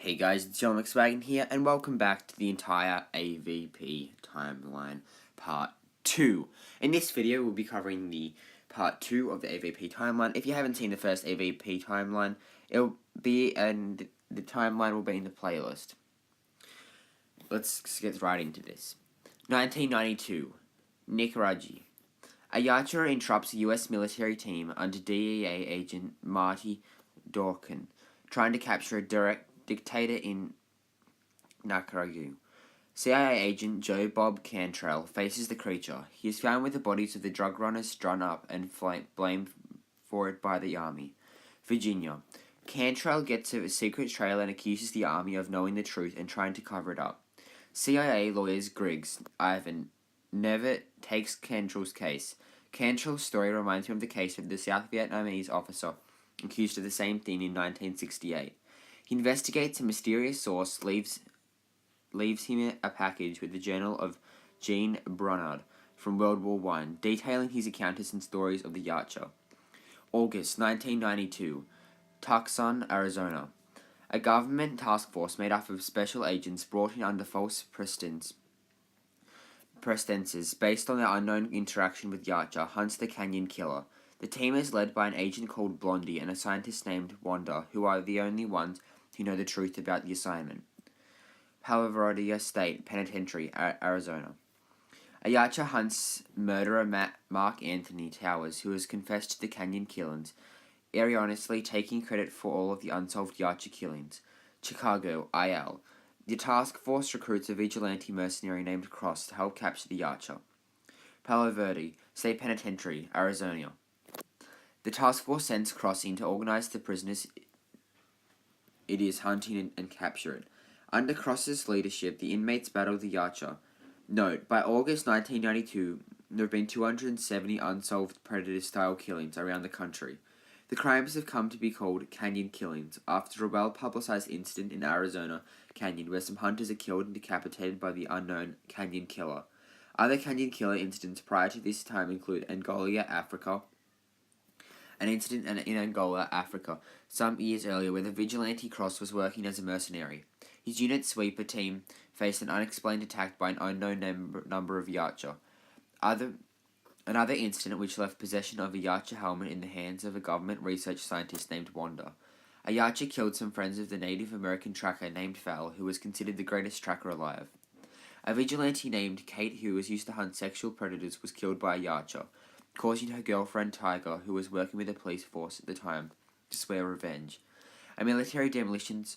Hey guys, it's John McSwaggin here, and welcome back to the entire AVP timeline part 2. In this video, we'll be covering the part 2 of the AVP timeline. If you haven't seen the first AVP timeline, it'll be, and the timeline will be in the playlist. Let's get right into this. 1992, Nicaragua. A yachter interrupts a U.S. military team under DEA agent Marty Dworkin, trying to capture a dictator in Nicaragua. CIA agent Joe Bob Cantrell faces the creature. He is found with the bodies of the drug runners strung up and blamed for it by the army. Virginia. Cantrell gets a secret trail and accuses the army of knowing the truth and trying to cover it up. CIA lawyers Griggs Ivan never takes Cantrell's case. Cantrell's story reminds him of the case of the South Vietnamese officer accused of the same thing in 1968. He investigates a mysterious source, leaves him a package with the journal of Jean Brunard from World War I, detailing his encounters and stories of the yachter. August 1992, Tucson, Arizona. A government task force made up of special agents brought in under false pretenses based on their unknown interaction with yachter hunts the Canyon Killer. The team is led by an agent called Blondie and a scientist named Wanda, who are the only ones who know the truth about the assignment. Palo Verde State Penitentiary, Arizona. A yachter hunts murderer Mark Anthony Towers, who has confessed to the Canyon killings, erroneously taking credit for all of the unsolved yachter killings. Chicago, IL. The task force recruits a vigilante mercenary named Cross to help capture the yachter. Palo Verde State Penitentiary, Arizona. The task force sends Cross in to organize the prisoners it is hunting and capture it. Under Cross's leadership, the inmates battle the yachter. Note, by August 1992, there have been 270 unsolved Predator-style killings around the country. The crimes have come to be called Canyon Killings, after a well-publicized incident in Arizona Canyon where some hunters are killed and decapitated by the unknown Canyon Killer. Other Canyon Killer incidents prior to this time include Angola, Africa, an incident in Angola, Africa, some years earlier where the vigilante Cross was working as a mercenary. His unit sweeper team faced an unexplained attack by an unknown number of yachter. Another incident which left possession of a yachter helmet in the hands of a government research scientist named Wanda. A yachter killed some friends of the Native American tracker named Val, who was considered the greatest tracker alive. A vigilante named Kate, who was used to hunt sexual predators, was killed by a yachter, causing her girlfriend Tiger, who was working with the police force at the time, to swear revenge. A military demolitions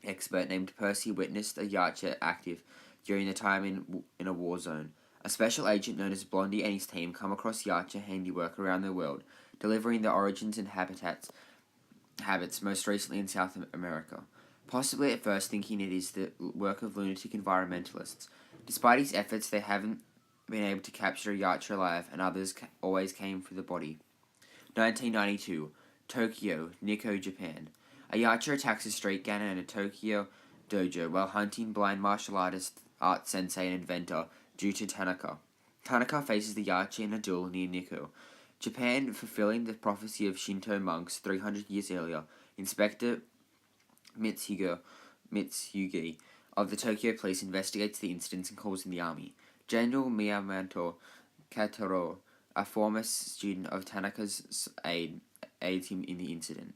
expert named Percy witnessed a yachter active during the time in a war zone. A special agent known as Blondie and his team come across yachter handiwork around the world, delivering their origins and habits most recently in South America, possibly at first thinking it is the work of lunatic environmentalists. Despite his efforts, they haven't been able to capture a yachter alive, and others always came for the body. 1992, Tokyo, Nikko, Japan. A yachter attacks a street gang in a Tokyo dojo while hunting blind martial artist, art sensei, and inventor Juta Tanaka. Tanaka faces the yachter in a duel near Nikko. Japan, fulfilling the prophecy of Shinto monks 300 years earlier, Inspector Mitsugi of the Tokyo Police investigates the incidents and calls in the army. General Miyamoto Kataro, a former student of Tanaka's aids him in the incident.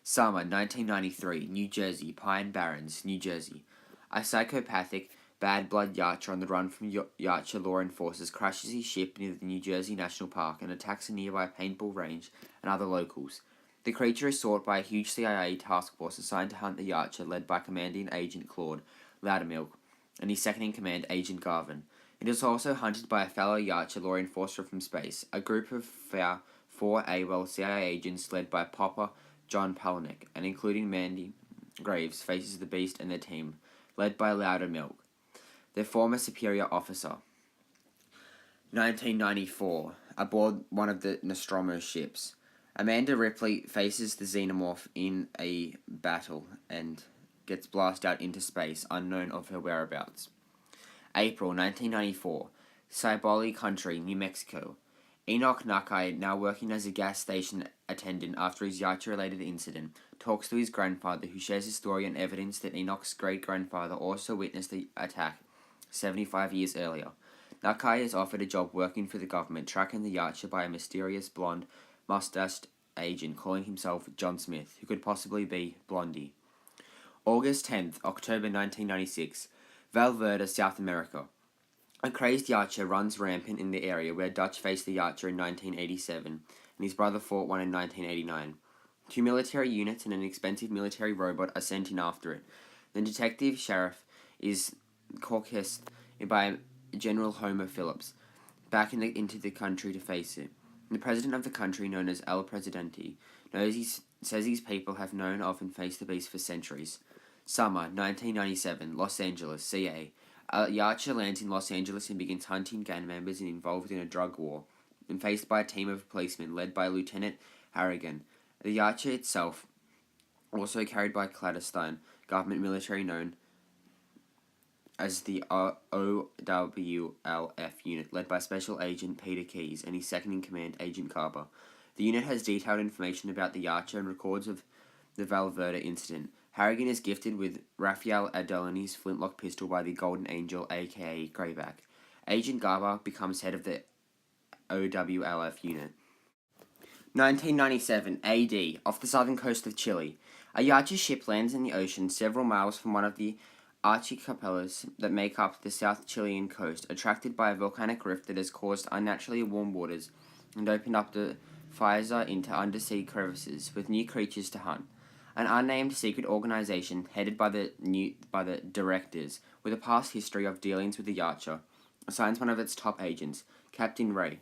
Summer 1993, New Jersey, Pine Barrens, New Jersey. A psychopathic, bad blood yachter on the run from yachter law enforcers crashes his ship near the New Jersey National Park and attacks a nearby paintball range and other locals. The creature is sought by a huge CIA task force assigned to hunt the yachter led by Commanding Agent Claude Loudermilk and his second-in-command, Agent Garvin. It is also hunted by a fellow yachter law enforcer from space, a group of four AWOL CIA agents led by Popper John Palahniuk, and including Mandy Graves, faces the beast and their team, led by Loudermilk, their former superior officer. 1994, aboard one of the Nostromo ships. Amanda Ripley faces the xenomorph in a battle and gets blasted out into space, unknown of her whereabouts. April 1994, Ciboli Country, New Mexico. Enoch Nakai, now working as a gas station attendant after his Yacha-related incident, talks to his grandfather, who shares his story and evidence that Enoch's great-grandfather also witnessed the attack 75 years earlier. Nakai is offered a job working for the government, tracking the Yacha by a mysterious blonde, mustached agent calling himself John Smith, who could possibly be Blondie. August 10th, October 1996, Valverde, South America. A crazed Yacha runs rampant in the area where Dutch faced the Yacha in 1987, and his brother fought one in 1989. 2 military units and an expensive military robot are sent in after it. The detective sheriff is caucused by General Homer Phillips, back into the country to face it. The president of the country, known as El Presidente, says his people have known of and faced the beast for centuries. Summer 1997, Los Angeles, CA. Yacha lands in Los Angeles and begins hunting gang members involved in a drug war, and faced by a team of policemen led by Lieutenant Harrigan. The Yacha itself, also carried by clandestine government military known as the OWLF unit, led by Special Agent Peter Keyes and his second-in-command, Agent Carper. The unit has detailed information about the Yacha and records of the Valverde incident. Harrigan is gifted with Raphael Adelini's flintlock pistol by the Golden Angel, aka Greyback. Agent Garber becomes head of the OWLF unit. 1997 AD, off the southern coast of Chile. A Yacha ship lands in the ocean several miles from one of the archipelagos that make up the South Chilean coast, attracted by a volcanic rift that has caused unnaturally warm waters and opened up the Faiza into undersea crevices with new creatures to hunt. An unnamed secret organization headed by the directors, with a past history of dealings with the Yacha, assigns one of its top agents, Captain Ray,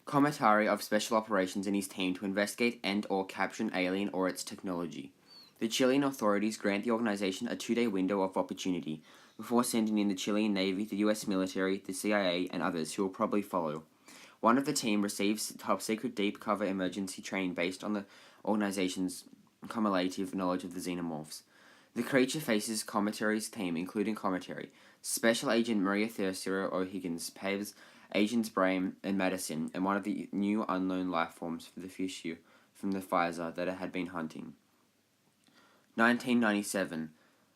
Commissary of Special Operations, and his team to investigate and/or capture an alien or its technology. The Chilean authorities grant the organization a 2-day window of opportunity before sending in the Chilean Navy, the US military, the CIA, and others who will probably follow. One of the team receives top-secret deep-cover emergency training based on the organization's cumulative knowledge of the xenomorphs. The creature faces Commissary's team, including Commissary. Special Agent Maria Tercero O'Higgins paves Agents Brain and Madison, and one of the new unknown life forms for the fishu from the Pfizer that it had been hunting. 1997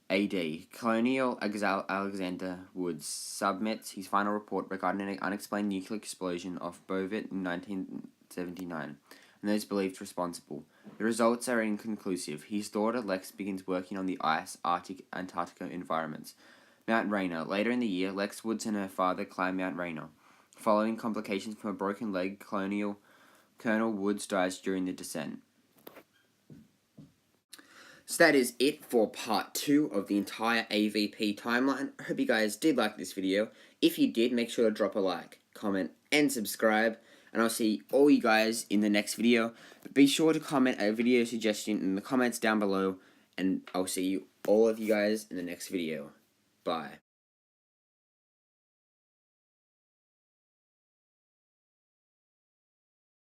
AD. Colonial Alexander Woods submits his final report regarding an unexplained nuclear explosion off Bovit in 1979, and those believed responsible. The results are inconclusive. His daughter Lex begins working on the ice, Arctic, Antarctica environments. Mount Rainier. Later in the year, Lex Woods and her father climb Mount Rainier. Following complications from a broken leg, Colonel Woods dies during the descent. So that is it for part 2 of the entire AVP timeline. I hope you guys did like this video. If you did, make sure to drop a like, comment, and subscribe. And I'll see all you guys in the next video. But be sure to comment a video suggestion in the comments down below. And I'll see all of you guys in the next video. Bye.